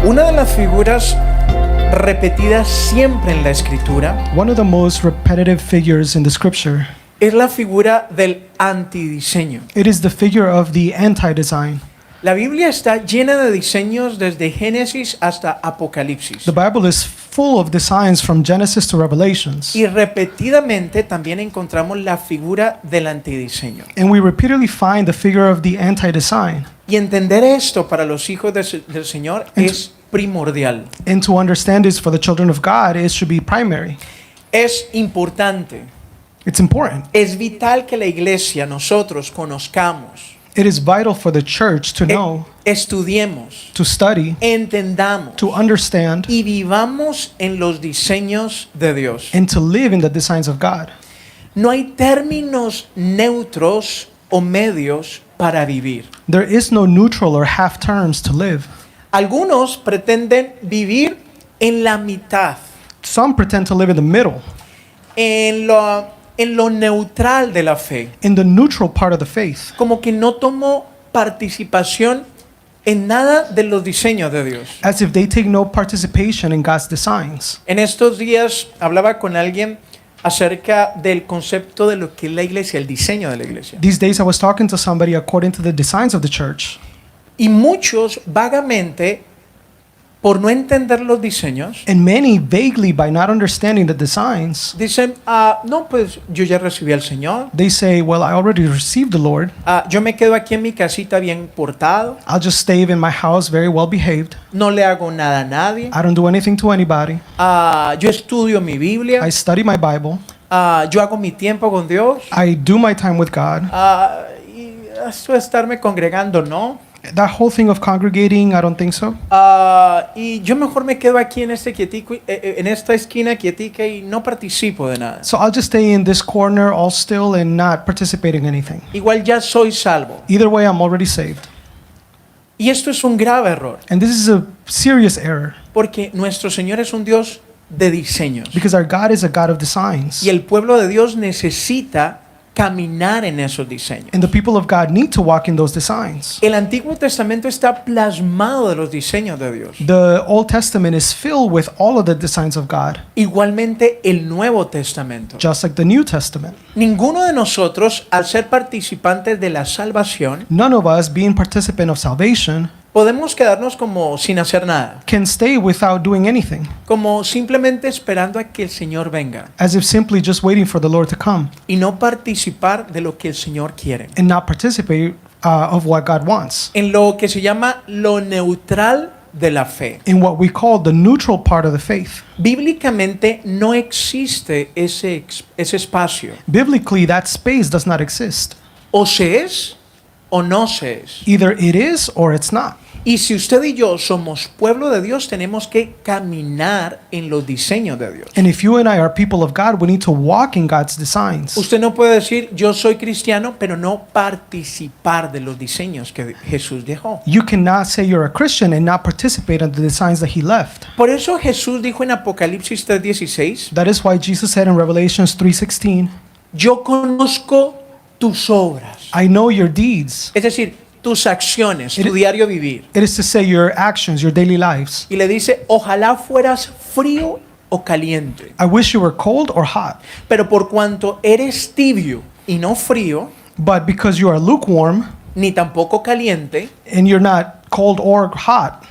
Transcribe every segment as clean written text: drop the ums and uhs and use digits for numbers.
Una de las figuras repetidas siempre en la Escritura One of the most repetitive figures in the scripture, es la figura del antidiseño. it is the figure of the anti-design. La Biblia está llena de diseños desde Génesis hasta Apocalipsis. The Bible is full of designs from Genesis to Revelations. Y repetidamente también encontramos la figura del antidiseño. And we repeatedly find the figure of the anti-design. Y entender esto para los hijos del Señor es primordial. And to understand this for the children of God, it should be primary. Es importante. It's important. Es vital que la iglesia, nosotros, conozcamos, It is vital for the church to know, estudiemos, to study, entendamos to understand, y vivamos en los diseños de Dios. and to live in the designs of God. No hay términos neutros o medios para vivir. There is no neutral or half terms to live. Algunos pretenden vivir en la mitad, Some pretend to live in the middle, en lo neutral de la fe, in the neutral part of the faith, como que no tomó participación en nada de los diseños de Dios. as if they take no participation in God's designs. En estos días hablaba con alguien acerca del concepto de lo que es la iglesia, el diseño de la iglesia. These days I was talking to somebody according to the designs of the church. Y muchos vagamente, por no entender los diseños, And many vaguely, by not understanding the designs, dicen, no, pues yo ya recibí al Señor, they say, well, I already received the Lord. yo me quedo aquí en mi casita bien portado, I'll just stay in my house very well behaved. no le hago nada a nadie, I don't do anything to anybody. yo estudio mi Biblia, I study my Bible. yo hago mi tiempo con Dios, I do my time with God. y esto de estarme congregando, no. That whole thing of congregating, I don't think so. Y yo mejor me quedo aquí en en esta esquina quietica y no participo de nada. So I'll just stay in this corner all still and not participate in anything. Igual ya soy salvo. Either way, I'm already saved. Y esto es un grave error, And this is a serious error porque nuestro Señor es un Dios de diseños. because our God is a God of designs. Y el pueblo de Dios necesita caminar en esos diseños. And the people of God need to walk in those designs. El Antiguo Testamento está plasmado de los diseños de Dios. The Old Testament is filled with all of the designs of God, Igualmente el Nuevo Testamento. just like the New Testament. Ninguno de nosotros, al ser participantes de la salvación, None of us, being participant of salvation, podemos quedarnos como sin hacer nada, can stay without doing anything, como simplemente esperando a que el Señor venga as if simply just waiting for the Lord to come y no participar de lo que el Señor quiere. and not participate of what God wants, En lo que se llama lo neutral de la fe. in what we call the neutral part of the faith. Bíblicamente no existe ese espacio. Biblically, that space does not exist. O se es o no se es. Either it is or it's not. Y si usted y yo somos pueblo de Dios, tenemos que caminar en los diseños de Dios. And if you and I are people of God, we need to walk in God's designs. Usted no puede decir yo soy cristiano, pero no participar de los diseños que Jesús dejó. You cannot say you're a Christian and not participate in the designs that He left. Por eso Jesús dijo en Apocalipsis 3:16, That is why Jesus said in Revelations 3:16, yo conozco tus obras. I know your deeds. Es decir, tus acciones, It- tu diario vivir. It is to say your actions, your daily lives. Y le dice, ojalá fueras frío o caliente. I wish you were cold or hot, Pero por cuanto eres tibio y no frío, but because you are lukewarm ni tampoco caliente, and you're not cold or hot,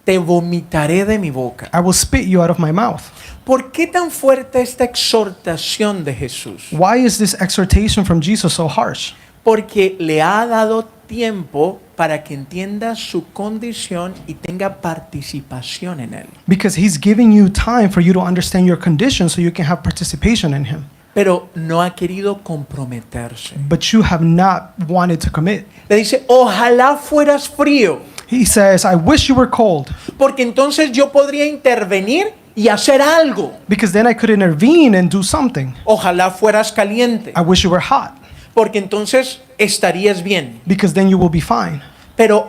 te vomitaré de mi boca. I will spit you out of my mouth. ¿Por qué tan fuerte esta exhortación de Jesús? Why is this exhortation from Jesus so harsh? Porque le ha dado tiempo para que entienda su condición y tenga participación en él. Because He's giving you time for you to understand your condition so you can have participation in Him. Pero no ha querido comprometerse. But you have not wanted to commit. Le dice, ojalá fueras frío, He says, I wish you were cold, porque entonces yo podría intervenir y hacer algo. because then I could intervene and do something. Ojalá fueras caliente, I wish you were hot, porque entonces estarías bien. because then you will be fine. Pero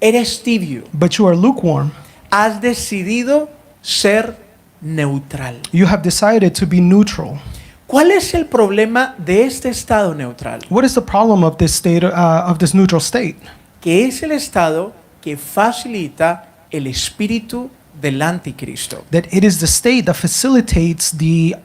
eres tibio. But you are lukewarm. Has decidido ser neutral. You have decided to be neutral. ¿Cuál es el problema de este estado neutral? What is the problem of this state, of this neutral state? Que es el estado que facilita el espíritu del anticristo. that it is the state that facilitates the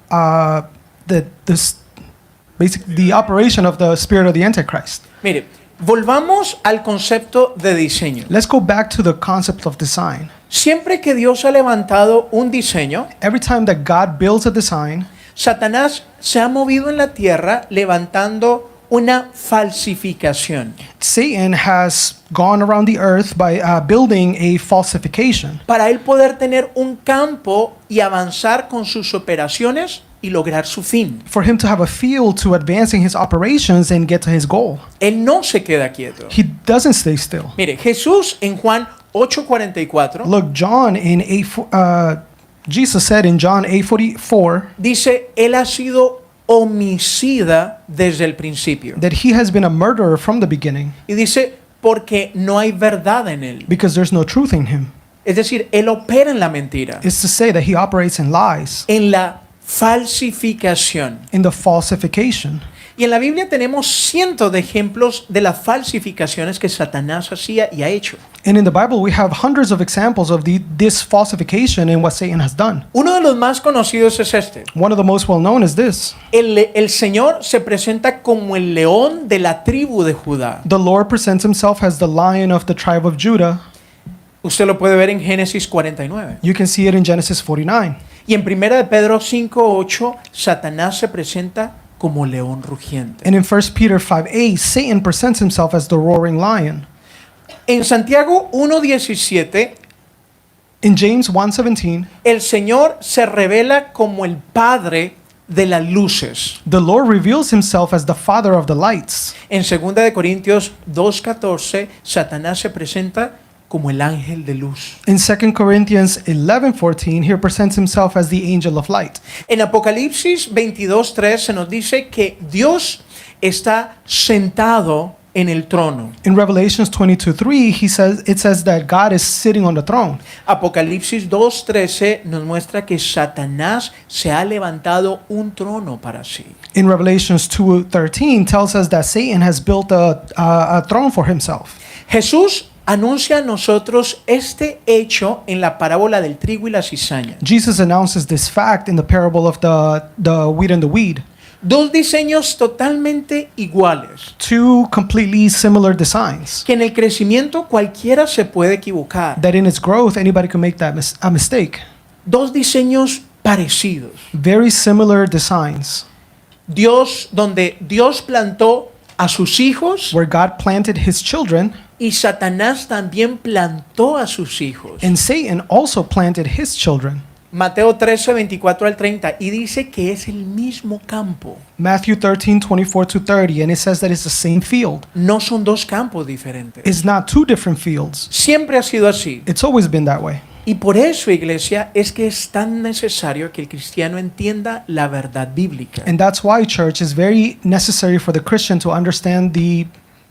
operation of the spirit of the Antichrist. Mire, volvamos al concepto de diseño. Let's go back to the concept of design. Siempre que Dios ha levantado un diseño, Every time that God builds a design, Satanás se ha movido en la tierra levantando una falsificación Satan has gone around the earth by building a falsification para él poder tener un campo y avanzar con sus operaciones y lograr su fin. for him to have a field to advancing his operations and get to his goal. Él no se queda quieto. He doesn't stay still. Mire, Jesús en Juan 8:44 Look, Jesus said in John 8:44 dice, él ha sido homicida desde el principio. that he has been a murderer from the beginning Y dice, porque no hay verdad en él. because there's no truth in him. Es decir, él opera en la mentira, It's to say that he operates in lies, en la falsificación. in the falsification. Y en la Biblia tenemos cientos de ejemplos de las falsificaciones que Satanás hacía y ha hecho. And in the Bible, we have hundreds of examples of this falsification and what Satan has done. Uno de los más conocidos es este. One of the most well known is this. El Señor se presenta como el león de la tribu de Judá. The Lord presents himself as the lion of the tribe of Judah. Usted lo puede ver en Génesis 49. You can see it in Genesis 49. Y en 1 de Pedro 5:8, Satanás se presenta como león rugiente. And in 1 Peter 5:8, Satan presents himself as the roaring lion. En Santiago 1:17, In James 1:17, el Señor se revela como el Padre de las luces. the Lord reveals himself as the father of the lights. En 2 de Corintios 2:14, Satanás se presenta como el ángel de luz. In 2 Corinthians 11:14, he presents himself as the angel of light. En Apocalipsis 22:3 se nos dice que Dios está sentado en el trono. In Revelations 22:3, it says that God is sitting on the throne. Apocalipsis 2:13 nos muestra que Satanás se ha levantado un trono para sí. In Revelations 2:13 tells us that Satan has built a throne for himself. Jesús anuncia a nosotros este hecho en la parábola del trigo y la cizaña. Jesus announces this fact in the parable of the wheat and the weed. Dos diseños totalmente iguales, Two completely similar designs. que en el crecimiento cualquiera se puede equivocar. That in its growth, anybody can make a mistake. Dos diseños parecidos. Very similar designs. Donde Dios plantó a sus hijos Where God planted his children, y Satanás también plantó a sus hijos. and Satan also planted his children. Mateo 13:24 al 30, y dice que es el mismo campo. Matthew 13:24-30, and it says that it's the same field. No son dos campos diferentes. It's not two different fields. Siempre ha sido así. It's always been that way. Y por eso, iglesia, es que es tan necesario que el cristiano entienda la verdad bíblica. And that's why, church, is very necessary for the Christian to understand the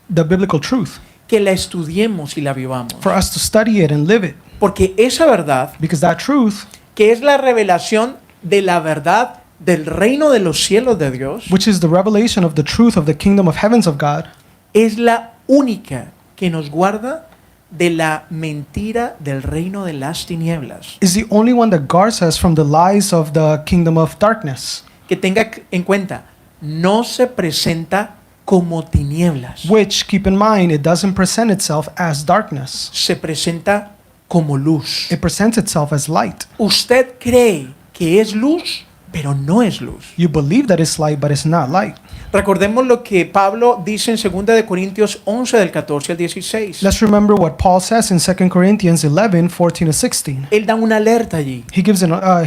biblical truth, Que la estudiemos y la vivamos. for us to study it and live it. Porque esa verdad, Because that truth, que es la revelación de la verdad del reino de los cielos de Dios, which is the revelation of the truth of the kingdom of heavens of God, es la única que nos guarda de la mentira del reino de las tinieblas. is the only one that guards us from the lies of the kingdom of darkness, Que tenga en cuenta, no se presenta como tinieblas, which, keep in mind, it doesn't present itself as darkness. se presenta como luz. It presents itself as light. Usted cree que es luz, pero no es luz. You believe that it's light, but it's not light. Recordemos lo que Pablo dice en 2 de Corintios 11 del 14 al 16. Let's remember what Paul says in 2 Corinthians 11:14-16. Él da una alerta allí. He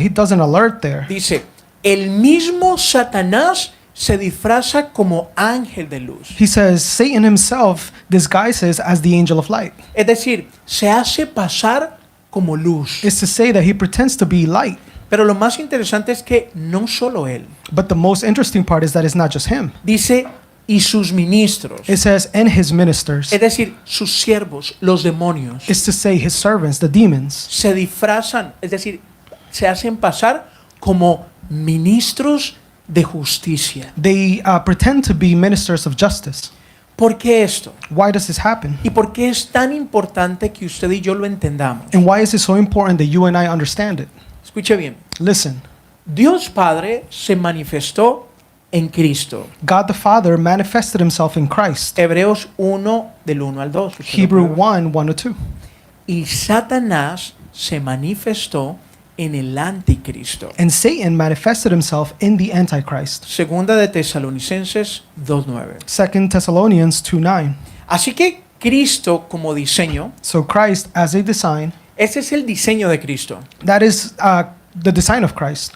does an alert there. Dice, el mismo Satanás se disfraza como ángel de luz. He says Satan himself disguises as the angel of light. Es decir, se hace pasar como luz. It's to say that he pretends to be light. Pero lo más interesante es que no solo él. But the most interesting part is that it's not just him. Dice, y sus ministros. It says, and his ministers. Es decir, sus siervos, los demonios. It's to say his servants, the demons. Se disfrazan, es decir, se hacen pasar como ministros de justicia. They pretend to be ministers of justice. ¿Por qué esto? Why does this happen? ¿Y por qué es tan importante que usted y yo lo entendamos? And why is it so important that you and I understand it? Escuche bien. Listen, Dios Padre se manifestó en Cristo. God the Father manifested himself in Christ. Hebreos 1 del 1 al 2. usted lo Hebrew prueba. 1, 1 to 2. Y Satanás se manifestó en el anticristo. And Satan manifested himself in the Antichrist. Segunda de Tesalonicenses 2:9. 2 Thessalonians 2:9. Así que Cristo como diseño, So Christ as a design, ese es el diseño de Cristo, that is the design of Christ,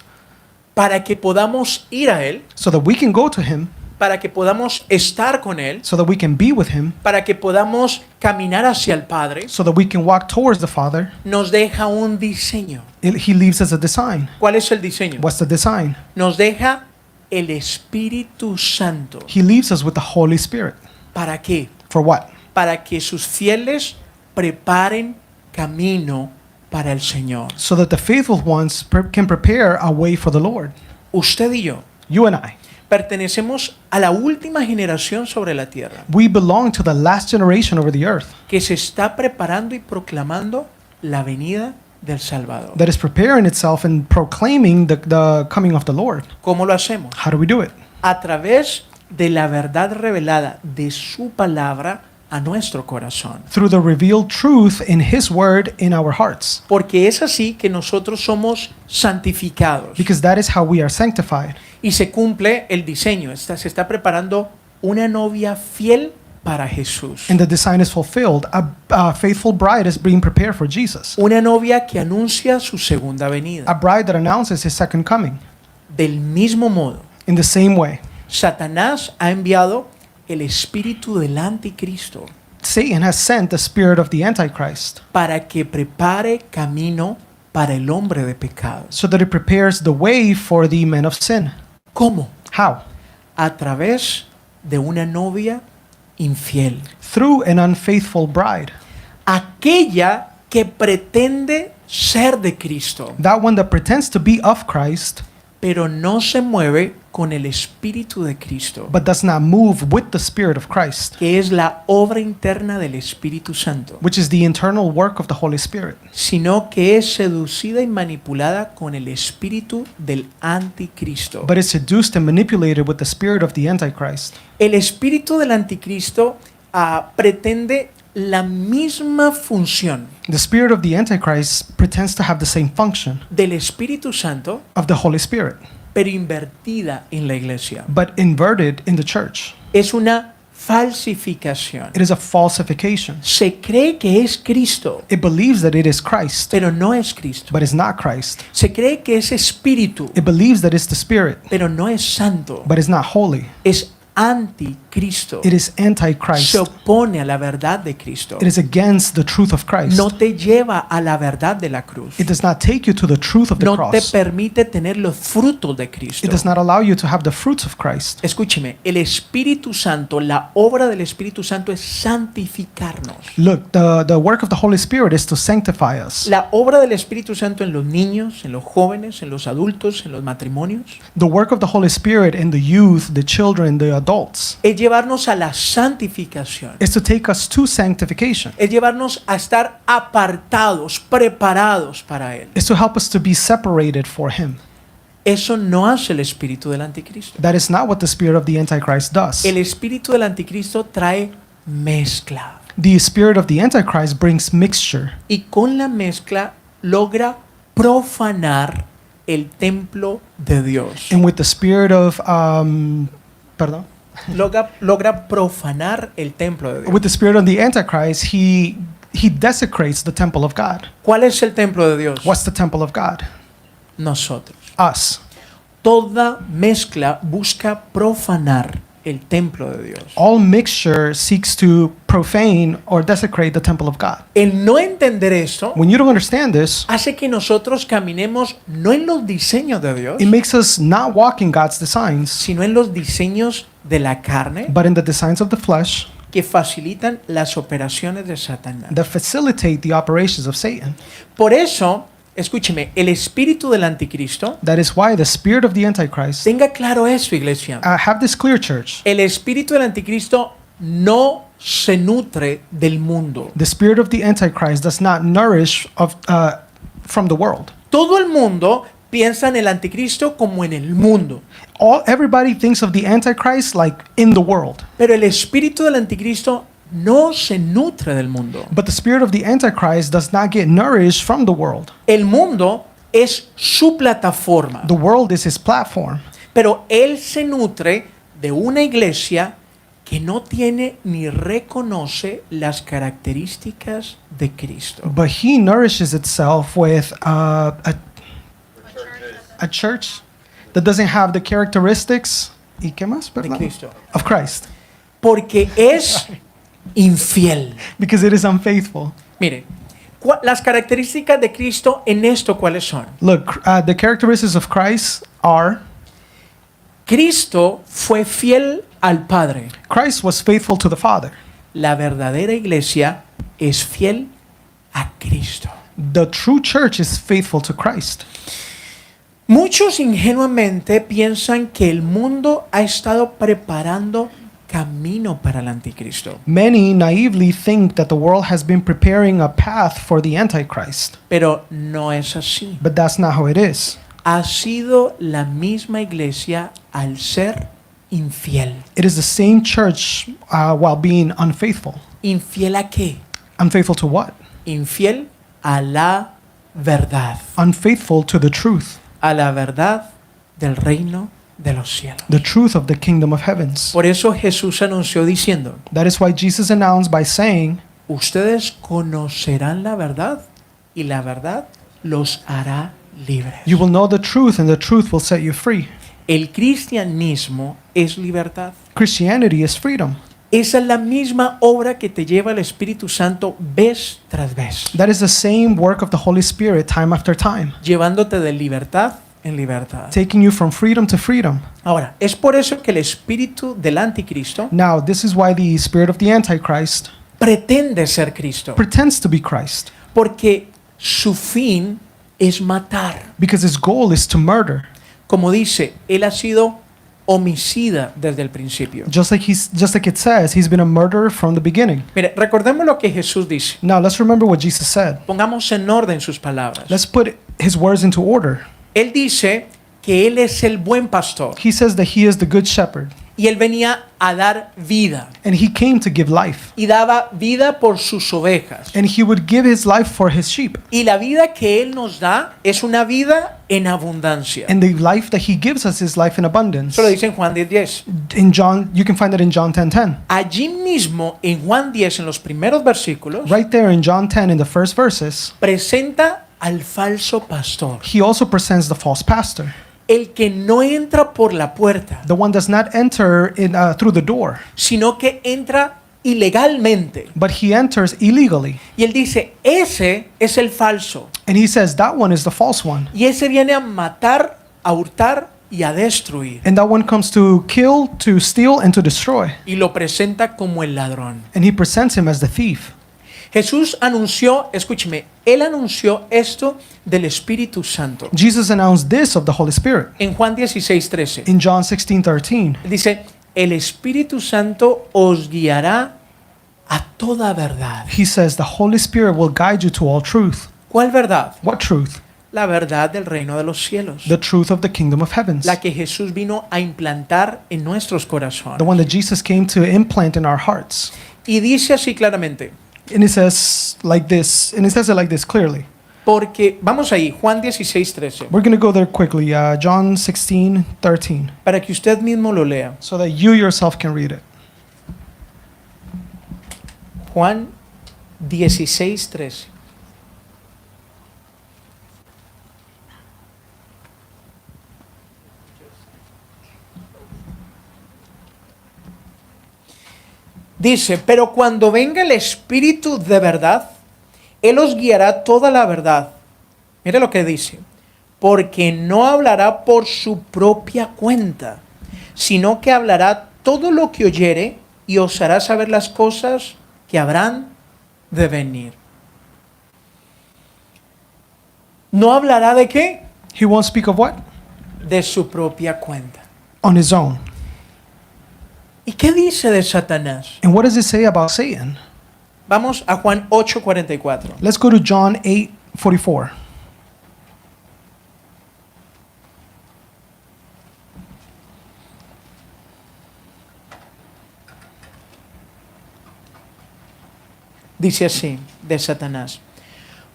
para que podamos ir a Él, so that we can go to him, para que podamos estar con Él, so that we can be with him, para que podamos caminar hacia el Padre, so that we can walk towards the Father. nos deja un diseño. He leaves us a design. ¿Cuál es el diseño? What's the design? Nos deja el Espíritu Santo. He leaves us with the Holy Spirit. ¿Para qué? For what? Para que sus fieles preparen camino para el Señor. So that the faithful ones can prepare a way for the Lord. Usted y yo You and I, pertenecemos a la última generación sobre la tierra we belong to the last generation over the earth que se está preparando y proclamando la venida del Salvador. that is preparing itself and proclaiming the coming of the Lord. ¿Cómo lo hacemos? How do we do it? A través de la verdad revelada de su palabra a nuestro corazón. Through the revealed truth in His Word in our hearts. Porque es así que nosotros somos santificados. Because that is how we are sanctified. Y se cumple el diseño. Se está preparando una novia fiel para Jesús. And the design is fulfilled. A faithful bride is being prepared for Jesus. Una novia que anuncia su segunda A venida. bride that announces His second coming. Del mismo modo, In the same way, Satanás ha enviado el espíritu del anticristo Satan has sent the spirit of the Antichrist para que prepare camino para el hombre de pecado. so that it prepares the way for the men of sin. ¿Cómo? How? A través de una novia infiel. Through an unfaithful bride. Aquella que pretende ser de Cristo, That one that pretends to be of Christ pero no se mueve con el espíritu de Cristo, but does not move with the Spirit of Christ, que es la obra interna del Espíritu Santo, which is the internal work of the Holy Spirit, sino que es seducida y manipulada con el espíritu del anticristo. but is seduced and manipulated with the spirit of the Antichrist. El espíritu del anticristo pretende la misma función The spirit of the Antichrist pretends to have the same function del Espíritu Santo, of the Holy Spirit, pero invertida en la iglesia. but inverted in the church. Es una falsificación. It is a falsification. Se cree que es Cristo, It believes that it is Christ, pero no es Cristo. but is not Christ. Se cree que es espíritu, It believes that it's the Spirit, pero no es santo. but is not holy. Es anticristo. It is Antichrist. Se opone a la verdad de Cristo. It is against the truth of Christ. No te lleva a la verdad de la cruz. It does not take you to the truth of the No te cross. permite tener los frutos de Cristo. It does not allow you to have the fruits of Christ. Escúcheme, el Espíritu Santo, la obra del Espíritu Santo es santificarnos. Look, the work of the Holy Spirit is to sanctify us. La obra del Espíritu Santo en los niños, en los jóvenes, en los adultos, en los matrimonios, The work of the Holy Spirit in the youth, the children, the adults es llevarnos a la santificación. is to take us to sanctification. Es llevarnos a estar apartados, preparados para Él. Is to help us to be separated for Him. Eso no hace el espíritu del anticristo. That is not what the spirit of the Antichrist does. El espíritu del anticristo trae mezcla. The spirit of the Antichrist brings mixture, Y con la mezcla logra profanar el templo de Dios. and with the spirit of pardon, Logra profanar el templo de Dios. with the spirit of the Antichrist, he desecrates the temple of God. ¿Cuál es el templo de Dios? What's the temple of God? Nosotros. Us. Toda mezcla busca profanar el templo de Dios. All mixture seeks to profane or desecrate the temple of God. El no entender esto When you don't understand this, hace que nosotros caminemos no en los diseños de Dios, it makes us not walk in God's designs, sino en los diseños de la carne but in the designs of the flesh que facilitan las operaciones de Satanás. that facilitate the operations of Satan. Por eso, escúcheme, el espíritu del anticristo, That is why the spirit of the Antichrist, tenga claro esto, iglesia. have this clear, church. El espíritu del anticristo no se nutre del mundo. The spirit of the Antichrist does not nourish from the world. Todo el mundo piensa en el anticristo como en el mundo, Everybody thinks of the Antichrist like in the world. pero el espíritu del anticristo no se nutre del mundo. But the spirit of the Antichrist does not get nourished from the world. El mundo es su plataforma, The world is his platform. pero él se nutre de una iglesia que no tiene ni reconoce las características de Cristo. But he nourishes itself with a church that doesn't have the characteristics ¿y qué más, De perdón? Cristo. Of Christ. Porque es infiel. Because it is unfaithful. Mire, las características de Cristo en esto, ¿cuáles son? Look, the characteristics of Christ are Cristo fue fiel al Padre. Christ was faithful to the Father. La verdadera iglesia es fiel a Cristo. The true church is faithful to Christ. Muchos ingenuamente piensan que el mundo ha estado preparando camino para el anticristo, Many naively think that the world has been preparing a path for the Antichrist, pero no es así. but that's not how it is. Ha sido la misma iglesia al ser infiel. It is the same church while being unfaithful. ¿Infiel a qué? Unfaithful to what? Infiel a la verdad. Unfaithful to the truth, A la verdad del reino de los cielos. the truth of the kingdom of heavens. Por eso Jesús anunció diciendo, That is why Jesus announced by saying, ustedes conocerán la verdad y la verdad los hará libres. you will know the truth and the truth will set you free. El cristianismo es libertad. Christianity is freedom. Esa es la misma obra que te lleva el Espíritu Santo vez tras vez, That is the same work of the Holy Spirit time after time, llevándote de libertad en libertad. taking you from freedom to freedom. Ahora, es por eso que el espíritu del anticristo Now, this is why the spirit of the Antichrist pretende ser Cristo, pretends to be Christ, porque su fin es matar. because his goal is to murder. Como dice, él ha sido homicida desde el principio. Just like it says, he's been a murderer from the beginning. Mire, recordemos lo que Jesús dice. Now, let's remember what Jesus said. Pongamos en orden sus palabras. Let's put his words into order. Él dice que él es el buen pastor He says that he is the good shepherd, y él venía a dar vida and he came to give life, y daba vida por sus ovejas. and he would give his life for his sheep. Y la vida que él nos da es una vida en abundancia. And the life that he gives us is life in abundance. Eso lo dice en Juan 10:10. In John, you can find it in John 10:10. Allí mismo en Juan 10, en los primeros versículos, Right there in John 10, in the first verses, presenta al falso pastor, he also presents the false pastor, el que no entra por la puerta, the one does not enter through the door, sino que entra ilegalmente. but he enters illegally. Y él dice, ese es el falso. And he says that one is the false one. Y ese viene a matar, a hurtar y a destruir. And that one comes to kill, to steal, and to destroy. Y lo presenta como el ladrón. And he presents him as the thief. Jesús anunció, escúcheme, él anunció esto del Espíritu Santo. Jesus announced this of the Holy Spirit En Juan 16:13. in John 16:13. Dice, el Espíritu Santo os guiará a toda verdad. He says the Holy Spirit will guide you to all truth. ¿Cuál verdad? What truth? La verdad del reino de los cielos. The truth of the kingdom of heavens. La que Jesús vino a implantar en nuestros The corazones. one that Jesus came to implant in our hearts. Y dice así claramente, And it says like this, and it says it like this clearly. porque, vamos ahí, Juan 16:13, We're going to go there quickly. John 16:13, para que usted mismo lo lea. so that you yourself can read it. Juan 16:13. Dice, pero cuando venga el Espíritu de verdad, Él os guiará toda la verdad. Mire lo que dice, porque no hablará por su propia cuenta, sino que hablará todo lo que oyere y os hará saber las cosas que habrán de venir. ¿No hablará de qué? He won't speak of what? De su propia cuenta. On his own. ¿Y qué dice de Satanás? And what does it say about Satan? Vamos a Juan 8:44. Let's go to John 8:44. Dice así de Satanás: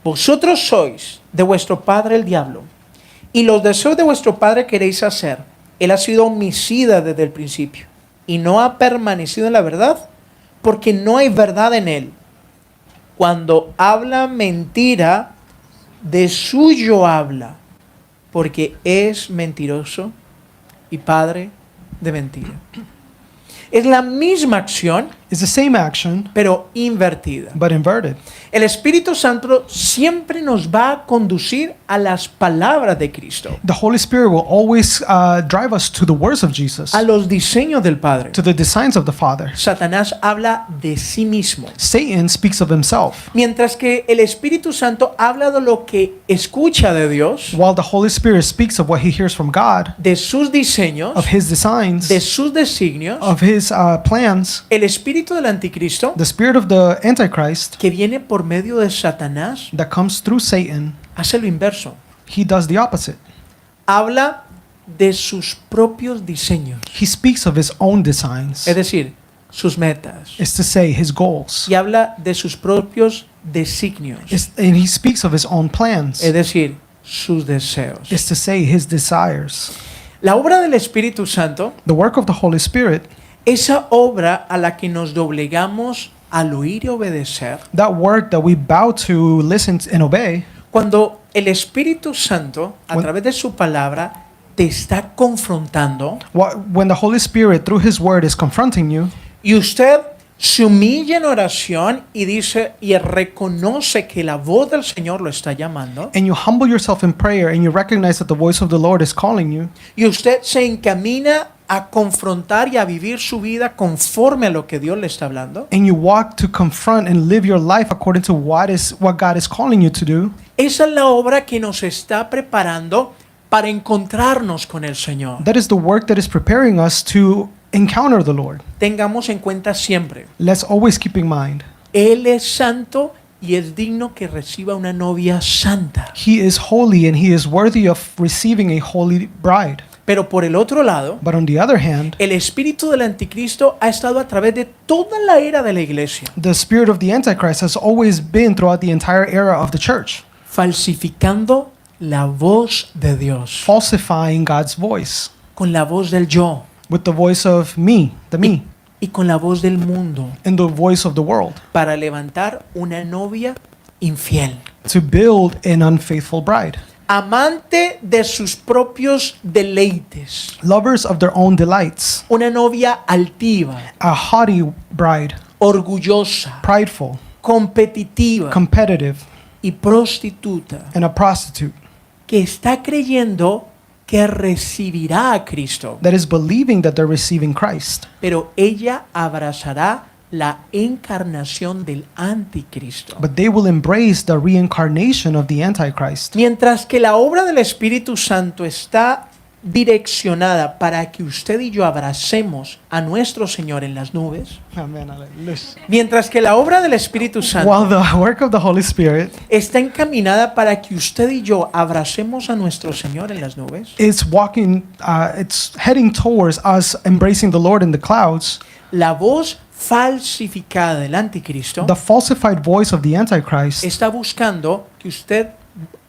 vosotros sois de vuestro padre el diablo, y los deseos de vuestro padre queréis hacer. Él ha sido homicida desde el principio, y no ha permanecido en la verdad, porque no hay verdad en él. Cuando habla mentira, de suyo habla, porque es mentiroso y padre de mentira. Es la misma acción, It's the same action, pero invertida. but inverted. El Espíritu Santo siempre nos va a conducir a las palabras de Cristo, The Holy Spirit will always drive us to the words of Jesus, a los diseños del Padre. to the designs of the Father. Satanás habla de sí mismo, Satan speaks of himself, mientras que el Espíritu Santo habla de lo que escucha de Dios, while the Holy Spirit speaks of what he hears from God, de sus diseños, of his designs, de sus designios. of his plans. El espíritu del anticristo, The spirit of the Antichrist que viene por medio de Satanás, that comes through Satan, hace lo inverso. he does the opposite. Habla de sus propios diseños, He speaks of his own designs, es decir, sus metas. is to say his goals, Y habla de sus propios designios, and he speaks of his own plans, es decir, sus deseos. is to say his desires. La obra del Espíritu Santo, The work of the Holy Spirit, esa obra a la que nos doblegamos al oír y obedecer, that work that we bow to, listen and obey, cuando el Espíritu Santo, a When- través de su palabra, te está confrontando when the Holy Spirit through his word is confronting you, y usted se humilla en oración y dice y reconoce que la voz del Señor lo está llamando, and you humble yourself in prayer and you recognize that the voice of the Lord is calling you, y usted se encamina a confrontar y a vivir su vida conforme a lo que Dios le está hablando, and you walk to confront and live your life according to what God is calling you to do, esa es la obra que nos está preparando para encontrarnos con el Señor. that is the work that is preparing us to encounter the Lord. Tengamos en cuenta siempre, Let's always keep in mind, Él es santo y es digno que reciba una novia santa. he is holy and he is worthy of receiving a holy bride. Pero por el otro lado, But on the other hand, el espíritu del anticristo ha estado a través de toda la era de la iglesia, the spirit of the Antichrist has always been throughout the entire era of the church, falsificando la voz de Dios falsifying God's voice con la voz del yo with the voice of me, the me, y con la voz del mundo and the voice of the world para levantar una novia infiel, to build an unfaithful bride, amante de sus propios deleites, lovers of their own delights, una novia altiva, a haughty bride, orgullosa, prideful, competitiva competitive, y prostituta, and a prostitute que está creyendo que recibirá a Cristo, that is believing that they're receiving Christ, pero ella abrazará la encarnación del anticristo. but they will embrace the reincarnation of the Antichrist. Mientras que la obra del Espíritu Santo está direccionada para que usted y yo abracemos a nuestro Señor en las nubes, mientras que la obra del Espíritu Santo While the work of the Holy Spirit está encaminada para que usted y yo abracemos a nuestro Señor en las nubes, is walking, it's heading towards us embracing the Lord in the clouds, la voz falsificada del anticristo the falsified voice of the Antichrist está buscando que usted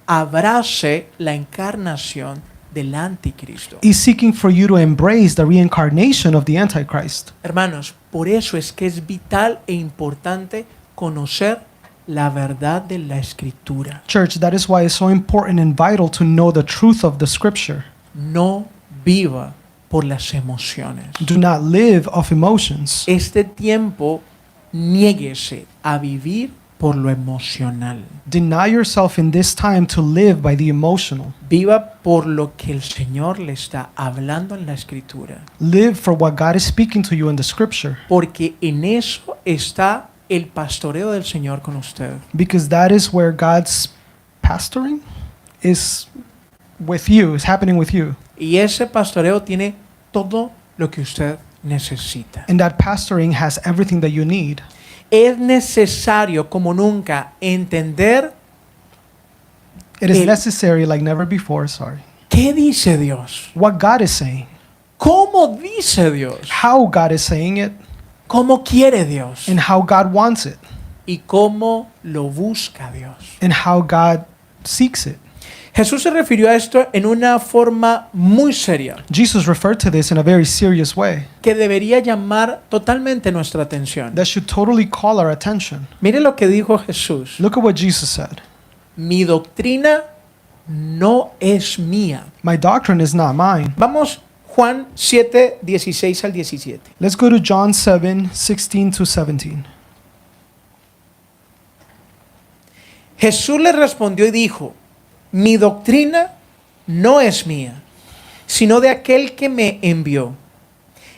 abrace la encarnación del anticristo. is seeking for you to embrace the reincarnation of the Antichrist. Hermanos, por eso es que es vital e importante conocer la verdad de la Escritura. Church, that is why it's so important and vital to know the truth of the Scripture. No viva por las emociones. Do not live of emotions. Este tiempo, niéguese a vivir por lo emocional. Deny yourself in this time to live by the emotional. Viva por lo que el Señor le está hablando en la Escritura. Live for what God is speaking to you in the Scripture, Porque en eso está el pastoreo del Señor con usted. because that is where God's pastoring is with you, is happening with you. Y ese pastoreo tiene todo lo que usted necesita. And that pastoring has everything that you need. Es necesario como nunca entender It is El- necessary like never before, qué dice Dios, what God is saying, cómo dice Dios, how God is saying it, cómo quiere Dios and how God wants it, y cómo lo busca Dios. and how God seeks it. Jesús se refirió a esto en una forma muy seria Jesus referred to this in a very serious way que debería llamar totalmente nuestra atención. that should totally call our attention. Mire lo que dijo Jesús. Look at what Jesus said. Mi doctrina no es mía. My doctrine is not mine. Vamos, Juan 7, 16 al 17. Let's go to John 7, 16 to 17. Jesús le respondió y dijo, mi doctrina no es mía, sino de aquel que me envió.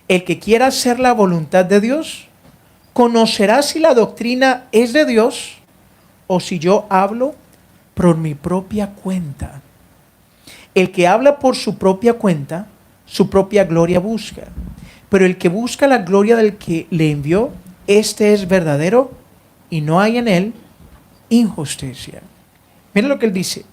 El que quiera hacer la voluntad de Dios, conocerá si la doctrina es de Dios o si yo hablo por mi propia cuenta. El que habla por su propia cuenta, su propia gloria busca. Pero el que busca la gloria del que le envió, este es verdadero y no hay en él injusticia. Mira lo que él dice.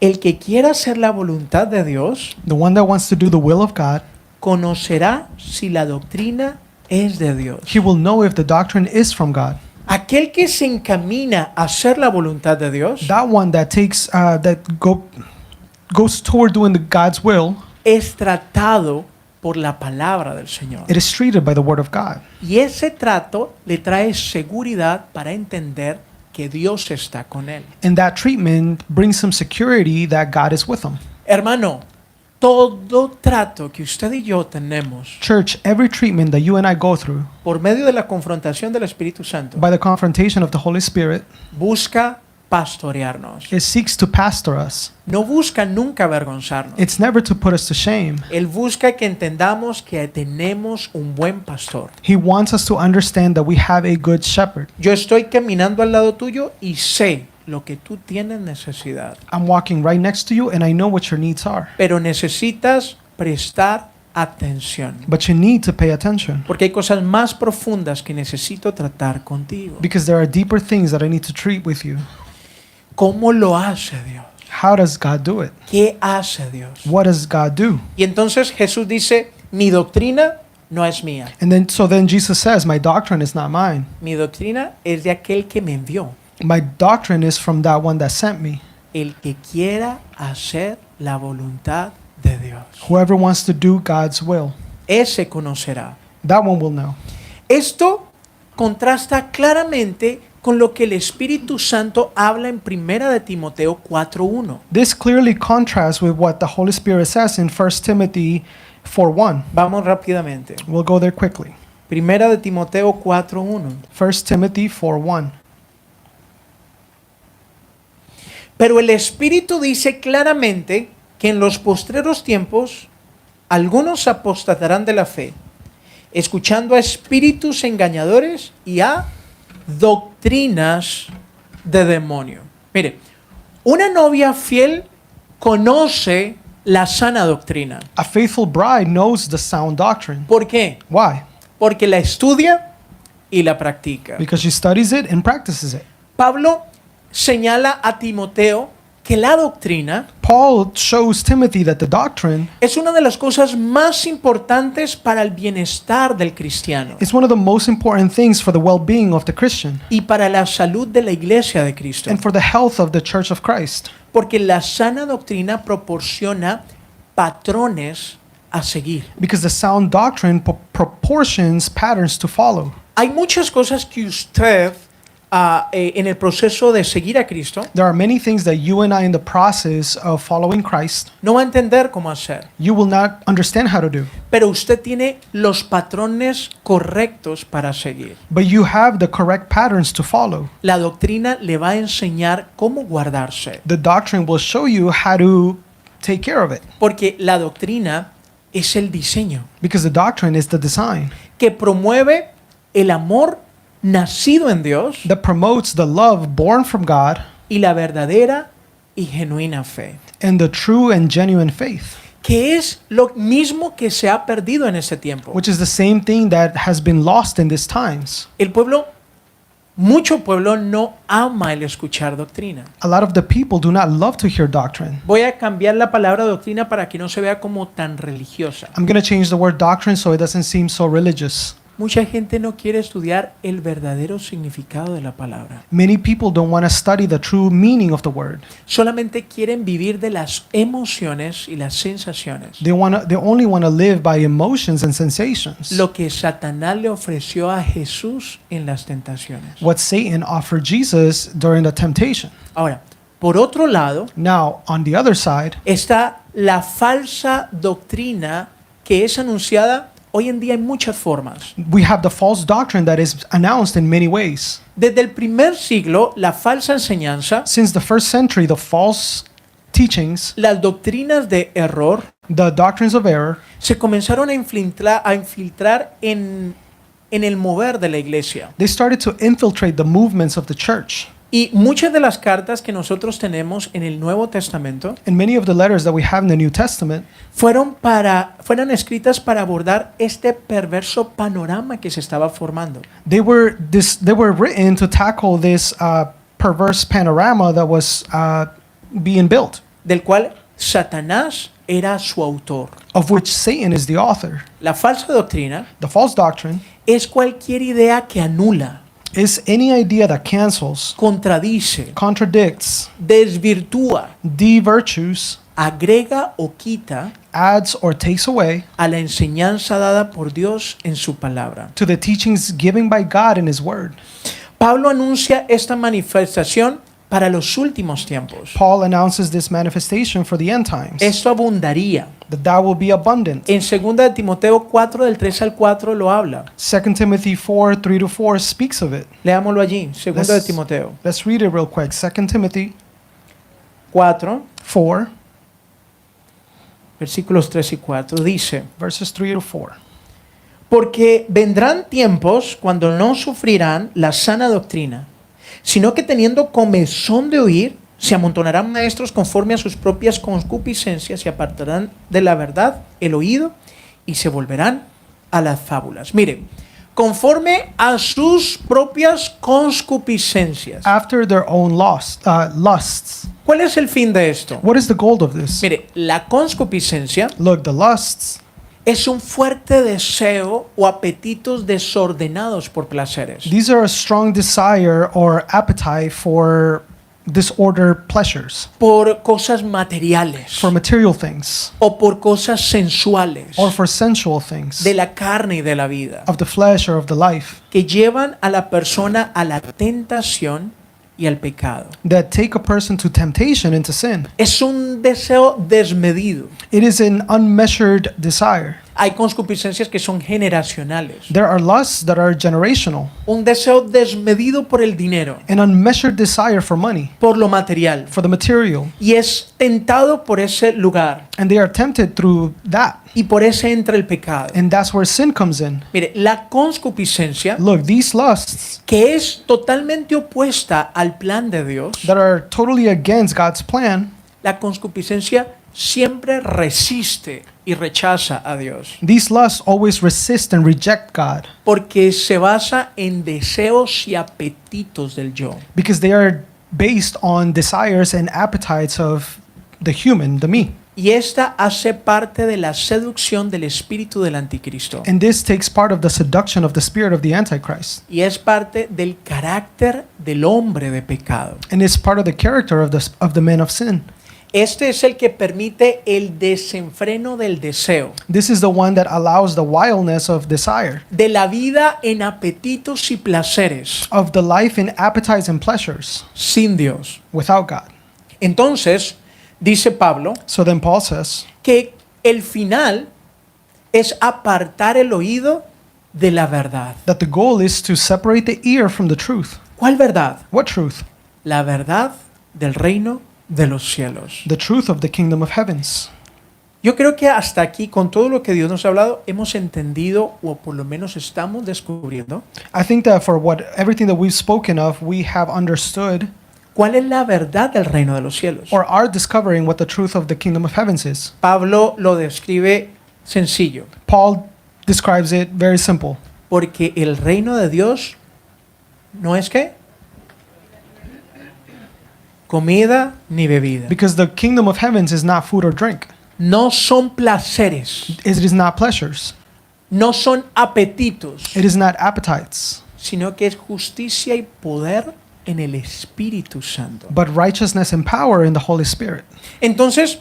El que quiera hacer la voluntad de Dios, The one that wants to do the will of God, conocerá si la doctrina es de Dios. he will know if the doctrine is from God. Aquel que se encamina a hacer la voluntad de Dios That one that goes toward doing God's will, es tratado por la palabra del Señor. it is treated by the word of God. Y ese trato le trae seguridad para entender que Dios está con él. And that treatment brings him security that God is with him. Hermano, todo trato que usted y yo tenemos Church, every treatment that you and I go through por medio de la confrontación del Espíritu Santo by the confrontation of the Holy Spirit, busca pastorearnos. it seeks to pastor us. No busca nunca avergonzarnos. It's never to put us to shame. Él busca que entendamos que tenemos un buen pastor. He wants us to understand that we have a good shepherd. Yo estoy caminando al lado tuyo y sé lo que tú tienes necesidad. I'm walking right next to you and I know what your needs are. Pero necesitas prestar atención. But you need to pay attention Porque hay cosas más profundas que necesito tratar contigo. because there are deeper things that I need to treat with you. ¿Cómo lo hace Dios? How does God do it? ¿Qué hace Dios? What does God do? Y entonces Jesús dice, mi doctrina no es mía. And then Jesus says, my doctrine is not mine. Mi doctrina es de aquel que me envió. My doctrine is from that one that sent me. El que quiera hacer la voluntad de Dios. Whoever wants to do God's will, Ese conocerá. that one will know. Esto contrasta claramente con lo que el Espíritu Santo habla en 1 de Timoteo 4:1. This clearly contrasts with what the Holy Spirit says in 1 Timothy 4:1. Vamos rápidamente. We'll go there quickly. 1 de Timoteo 4:1. 1 Timothy 4:1. Pero el Espíritu dice claramente que en los postreros tiempos algunos apostatarán de la fe, escuchando a espíritus engañadores y a doctrinas de demonio. Mire, una novia fiel conoce la sana doctrina. A faithful bride knows the sound doctrine. ¿Por qué? Why? Porque la estudia y la practica. Because she studies it and practices it. Pablo señala a Timoteo que la doctrina Paul shows Timothy that the doctrine es una de las cosas más importantes para el bienestar del cristiano is one of the most important things for the well-being of the Christian y para la salud de la iglesia de Cristo. and for the health of the Church of Christ. Porque la sana doctrina proporciona patrones a seguir. Because the sound doctrine proportions patterns to follow. Hay muchas cosas que usted en el proceso de seguir a Cristo There are many things that you and I in the process of following Christ, no va a entender cómo hacer. you will not understand how to do. Pero usted tiene los patrones correctos para seguir. But you have the correct patterns to follow. La doctrina le va a enseñar cómo guardarse. The doctrine will show you how to take care of it. Porque la doctrina es el diseño Because the doctrine is the design que promueve el amor nacido en Dios that promotes the love born from God y la verdadera y genuina fe. and the true and genuine faith. que es lo mismo que se ha perdido en ese tiempo. which is the same thing that has been lost in these times. Mucho pueblo no ama el escuchar doctrina. A lot of the people do not love to hear doctrine. Voy a cambiar la palabra doctrina para que no se vea como tan religiosa. I'm going to change the word doctrine so it doesn't seem so religious. Mucha gente no quiere estudiar el verdadero significado de la palabra. Many people don't want to study the true meaning of the word. Solamente quieren vivir de las emociones y las sensaciones. They only want to live by emotions and sensations. Lo que Satanás le ofreció a Jesús en las tentaciones. What Satan offered Jesus during the temptation. Ahora, por otro lado, Now, on the other side, está la falsa doctrina que es anunciada hoy en día en muchas formas. we have the false doctrine that is announced in many ways. Desde el primer siglo, la falsa enseñanza, Since the first century, the false teachings, las doctrinas de error, the doctrines of error, se comenzaron a infiltrar en el mover de la iglesia. they started to infiltrate the movements of the church. Y muchas de las cartas que nosotros tenemos en el Nuevo Testamento And many of the letters that we have in the New Testament fueron escritas para abordar este perverso panorama que se estaba formando. they were written to tackle this perverse panorama that was being built, Del cual Satanás era su autor. of which Satan is the author. La falsa doctrina The false doctrine es cualquier idea que anula, is any idea that cancels, contradice, contradicts, desvirtúa, de-virtues, agrega o quita adds or takes away a la enseñanza dada por Dios en su palabra. to the teachings given by God in His Word. Pablo anuncia esta manifestación para los últimos tiempos. Paul announces this manifestation for the end times, Esto abundaría. that will be abundant. En 2 de Timoteo 4, del 3 al 4 lo habla. 2 Timothy 4, 3-4 speaks of it. Leámoslo allí, 2 de Timoteo Let's read it real quick. 2 Timothy 4, 4, versículos 3 y 4, dice: verses 3-4. Porque vendrán tiempos cuando no sufrirán la sana doctrina, sino que teniendo comezón de oír, se amontonarán maestros conforme a sus propias concupiscencias y apartarán de la verdad el oído y se volverán a las fábulas. Mire, conforme a sus propias concupiscencias. After their own lusts. ¿Cuál es el fin de esto? What is the goal of this? Mire, la concupiscencia Look, the lusts es un fuerte deseo o apetitos desordenados por placeres. These are a strong desire or appetite for disordered pleasures, Por cosas materiales for material things, o por cosas sensuales or for sensual things, de la carne y de la vida, of the flesh or of the life, que llevan a la persona a la tentación y al pecado. that take a person to temptation and to sin. Es un deseo desmedido. It is an unmeasured desire. Hay concupiscencias que son generacionales. There are lusts that are generational, Un deseo desmedido por el dinero, an unmeasured desire for money, por lo material. for the material, Y es tentado por ese lugar. and they are tempted through that. Y por ese entra el pecado. And that's where sin comes in. Mire, la concupiscencia, Look, these lusts que es totalmente opuesta al plan de Dios, that are totally against God's plan, la concupiscencia siempre resiste y rechaza a Dios. these lusts always resist and reject God Porque se basa en deseos y apetitos del yo. because they are based on desires and appetites of the human, the me. Y esta hace parte de la seducción del espíritu del anticristo. And this takes part of the seduction of the spirit of the Antichrist. Y es parte del carácter del hombre de pecado. And it's part of the character of the man of sin. Este es el que permite el desenfreno del deseo, This is the one that allows the wildness of desire, de la vida en apetitos y placeres, of the life in appetites and pleasures sin Dios. without God. Entonces, dice Pablo, So then Paul says que el final es apartar el oído de la verdad. that the goal is to separate the ear from the truth. ¿Cuál verdad? What truth? La verdad del reino de los cielos. The truth of the kingdom of heavens. Yo creo que hasta aquí, con todo lo que Dios nos ha hablado, hemos entendido, o por lo menos estamos descubriendo, I think that for everything that we've spoken of, we have understood ¿Cuál es la verdad del reino de los cielos? or are discovering what the truth of the kingdom of heavens is. Pablo lo describe sencillo, Paul describes it very simple. porque el reino de Dios no es ¿qué? Comida ni bebida. Because the kingdom of heavens is not food or drink. No son placeres, It is not pleasures. no son apetitos, It is not appetites, sino que es justicia y poder en el Espíritu Santo. but righteousness and power in the Holy Spirit. Entonces,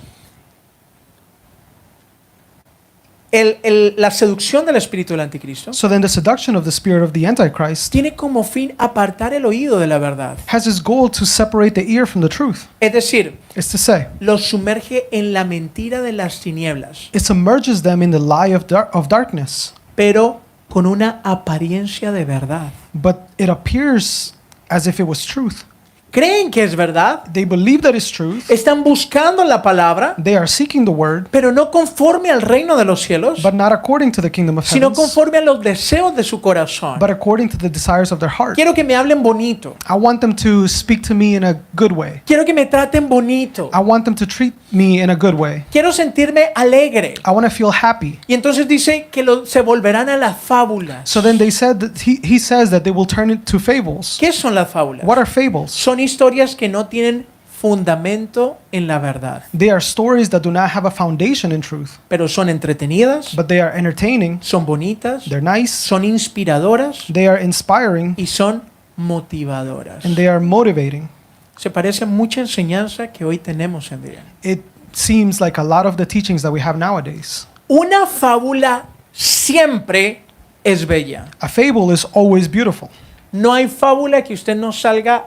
la seducción del espíritu del anticristo So then the seduction of the spirit of the Antichrist tiene como fin apartar el oído de la verdad. has its goal to separate the ear from the truth. Es decir, It's to say, los sumerge en la mentira de las tinieblas, it submerges them in the lie of darkness, pero con una apariencia de verdad. but it appears as if it was truth. Creen que es verdad, They believe that it's truth. están buscando la palabra, They are seeking the word, pero no conforme al reino de los cielos, but not according to the kingdom of sino heavens, conforme a los deseos de su corazón. but according to the desires of their heart. Quiero que me hablen bonito. I want them to speak to me in a good way. Quiero que me traten bonito. I want them to treat me in a good way. Quiero sentirme alegre. I want to feel happy. Y entonces dice que se volverán a las fábulas. So then they said that he says that they will turn it to fables. ¿Qué son las fábulas? What are fables? Son historias que no tienen fundamento en la verdad, They are stories that do not have a foundation in truth, pero son entretenidas, but they are entertaining, son bonitas, they're nice, son inspiradoras they are inspiring, y son motivadoras. and they are motivating. Se parece a mucha enseñanza que hoy tenemos en día. It seems like a lot of the teachings that we have nowadays. Una fábula siempre es bella. A fable is always beautiful. No hay fábula que usted no salga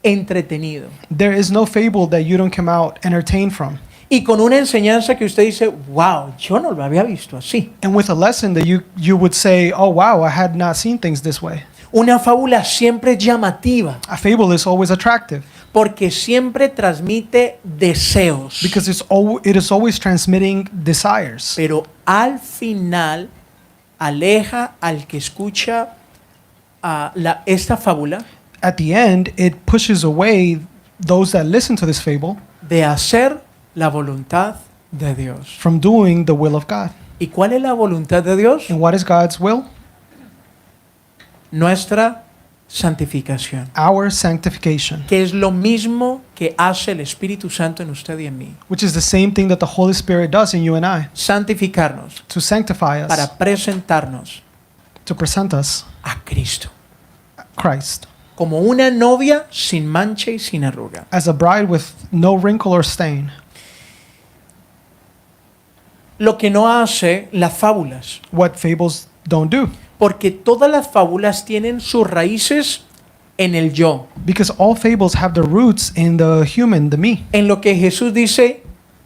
entretenido. There is no fable that you don't come out entertained from. Y con una enseñanza que usted dice, wow, yo no lo había visto así. And with a lesson that you would say, oh wow, I had not seen things this way. Una fábula siempre es llamativa A fable is always attractive porque siempre transmite deseos. because it is always transmitting desires. Pero al final aleja al que escucha esta fábula At the end, it pushes away those that listen to this fable de hacer la voluntad de Dios. from doing the will of God. ¿Y cuál es la voluntad de Dios? And what is God's will? Nuestra santificación, Our sanctification, que es lo mismo que hace el Espíritu Santo en usted y en mí. which is the same thing that the Holy Spirit does in you and I, Santificarnos to sanctify us, para presentarnos to present us a Cristo Christ como una novia sin mancha y sin arruga. as a bride with no wrinkle or stain. Lo que no hace las fábulas, What fables don't do, porque todas las fábulas tienen sus raíces en el yo, because all fables have their roots in the human, the me, en lo que Jesús dice,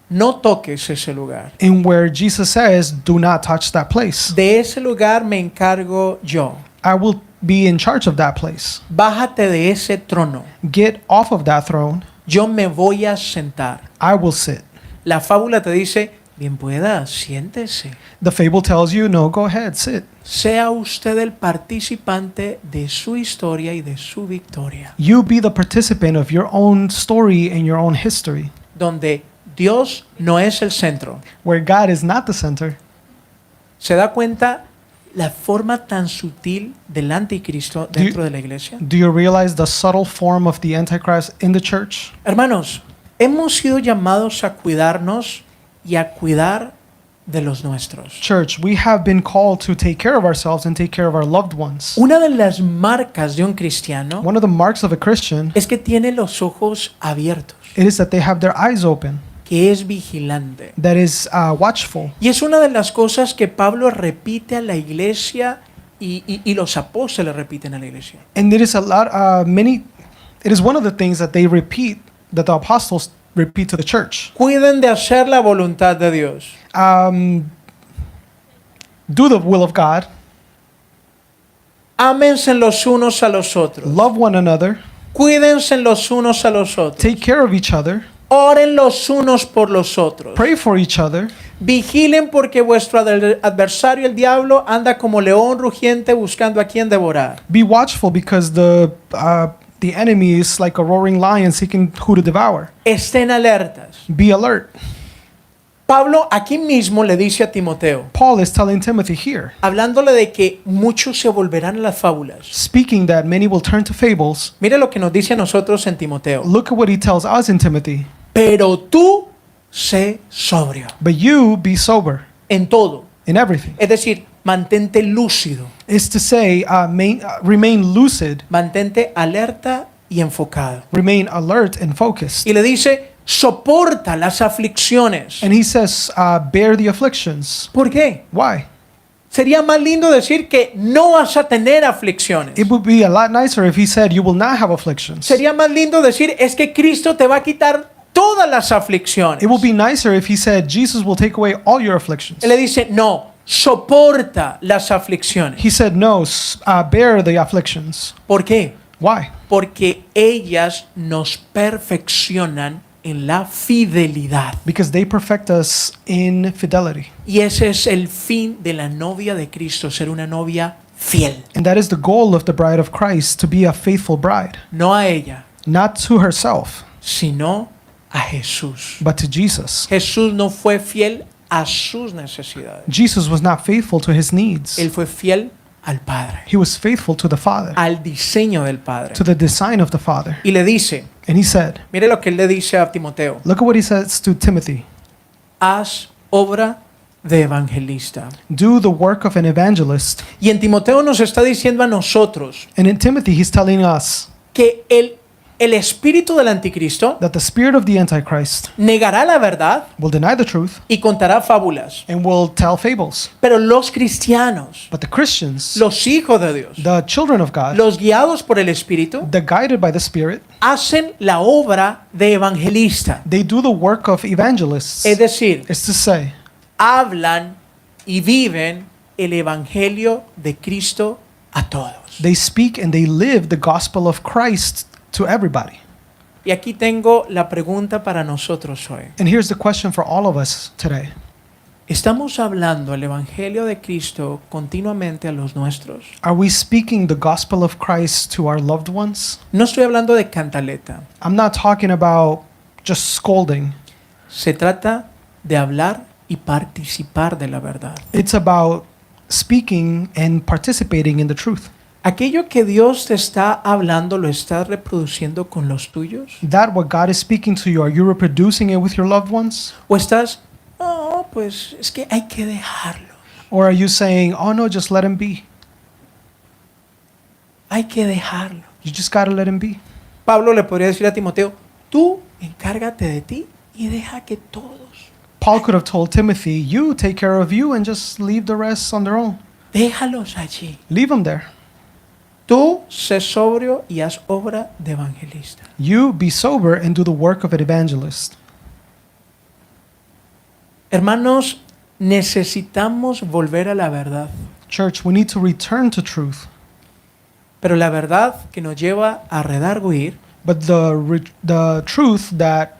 no toques ese lugar. in where Jesus says, do not touch that place. De ese lugar me encargo yo. I will be in charge of that place. Bájate de ese trono. Get off of that throne. Yo me voy a sentar. I will sit. La fábula te dice, bien pueda, siéntese. The fable tells you, no, go ahead, sit. Sea usted el participante de su historia y de su victoria. You be the participant of your own story and your own history, Donde Dios no es el centro. where God is not the center. ¿Se da cuenta la forma tan sutil del anticristo dentro de la iglesia? Do you realize the subtle form of the Antichrist in the church? Hermanos, hemos sido llamados a cuidarnos y a cuidar de los nuestros. Church, we have been called to take care of ourselves and take care of our loved ones. Una de las marcas de un cristiano One of the marks of a Christian, es que tiene los ojos abiertos, it is that they have their eyes open, que es vigilante. that is watchful. Y es una de las cosas que Pablo repite a la iglesia y los apóstoles repiten a la iglesia. And it is it is one of the things that they repeat, that the apostles repeat to the church. Cuiden de hacer la voluntad de Dios. Do the will of God, Ámense los unos a los otros. love one another, Cuídense los unos a los otros. take care of each other, Oren los unos por los otros. pray for each other, Vigilen porque vuestro adversario el diablo anda como león rugiente buscando a quien devorar. be watchful because the The enemy is like a roaring lion seeking who to devour. Estén alertas. Be alert. Pablo aquí mismo le dice a Timoteo, Paul is telling Timothy here, hablándole de que muchos se volverán a las fábulas. speaking that many will turn to fables. Mire lo que nos dice a nosotros en Timoteo. Look at what he tells us in Timothy. Pero tú sé sobrio But you be sober en todo. in everything. Es decir, mantente lúcido, Is to say, remain lucid, mantente alerta y enfocado. remain alert and focused. Y le dice, soporta las aflicciones. And he says, bear the afflictions. ¿Por qué? Why? Sería más lindo decir que no vas a tener aflicciones. It would be a lot nicer if he said, you will not have afflictions. Sería más lindo decir es que Cristo te va a quitar todas las aflicciones. It would be nicer if he said, Jesus will take away all your afflictions. Él le dice, no, soporta las aflicciones. He said, no, bear the afflictions. ¿Por qué? Why? Porque ellas nos perfeccionan en la fidelidad. Because they perfect us in fidelity. Y ese es el fin de la novia de Cristo, ser una novia fiel. And that is the goal of the bride of Christ, to be a faithful bride. No a ella, Not to herself, sino a Jesús. but to Jesus. Jesús no fue fiel a sus necesidades. Jesus was not faithful to his needs. Él fue fiel al Padre, He was faithful to the Father, al diseño del Padre. to the design of the Father. Y le dice, And he said, mire lo que él le dice a Timoteo, look at what he says to Timothy. haz obra de evangelista. Do the work of an evangelist. Y en Timoteo nos está diciendo a nosotros And in Timothy, he's telling us que el espíritu del anticristo that the spirit of the Antichrist negará la verdad will deny the truth y contará fábulas. and will tell fables. Pero los cristianos, But the Christians, los hijos de Dios, the children of God, los guiados por el espíritu, the guided by the Spirit, hacen la obra de evangelista. they do the work of evangelists. Es decir, It's to say, hablan y viven el evangelio de Cristo a todos. they speak and they live the gospel of Christ to everybody. Y aquí tengo la pregunta para nosotros hoy. And here's the question for all of us today. ¿Estamos hablando el evangelio de Cristo continuamente a los nuestros? Are we speaking the gospel of Christ to our loved ones? No estoy hablando de cantaleta. I'm not talking about just scolding. Se trata de hablar y participar de la verdad. It's about speaking and participating in the truth. ¿Aquello que Dios te está hablando lo estás reproduciendo con los tuyos? That what God is speaking to you, are you reproducing it with your loved ones? ¿O estás, no, pues es que hay que dejarlo? Or are you saying, oh no, just let him be? Hay que dejarlo. You just gotta let him be. Pablo le podría decir a Timoteo, tú encárgate de ti y deja que todos. Paul could have told Timothy, you take care of you and just leave the rest on their own. Déjalos allí. Leave them there. Tú sé sobrio y haz obra de evangelista. You be sober and do the work of an evangelist. Hermanos, necesitamos volver a la verdad. Church, we need to return to truth. Pero la verdad que nos lleva a redarguir But the truth that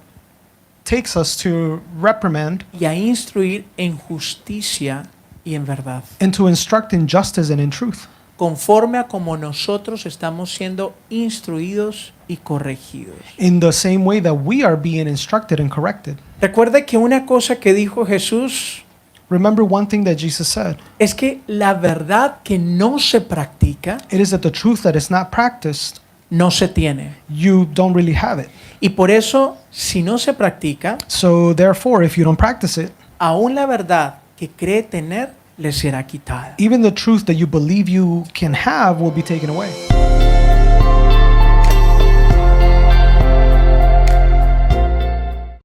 takes us to reprimand y a instruir en justicia y en verdad, and to instruct in justice and in truth, conforme a como nosotros estamos siendo instruidos y corregidos. in the same way that we are being instructed and corrected. Recuerde que una cosa que dijo Jesús Remember one thing that Jesus said. es que la verdad que no se practica It is that the truth that is not practiced, no se tiene. you don't really have it. Y por eso, si no se practica, So therefore, if you don't practice it, aún la verdad que cree tener le será quitada. even the truth that you believe you can have will be taken away.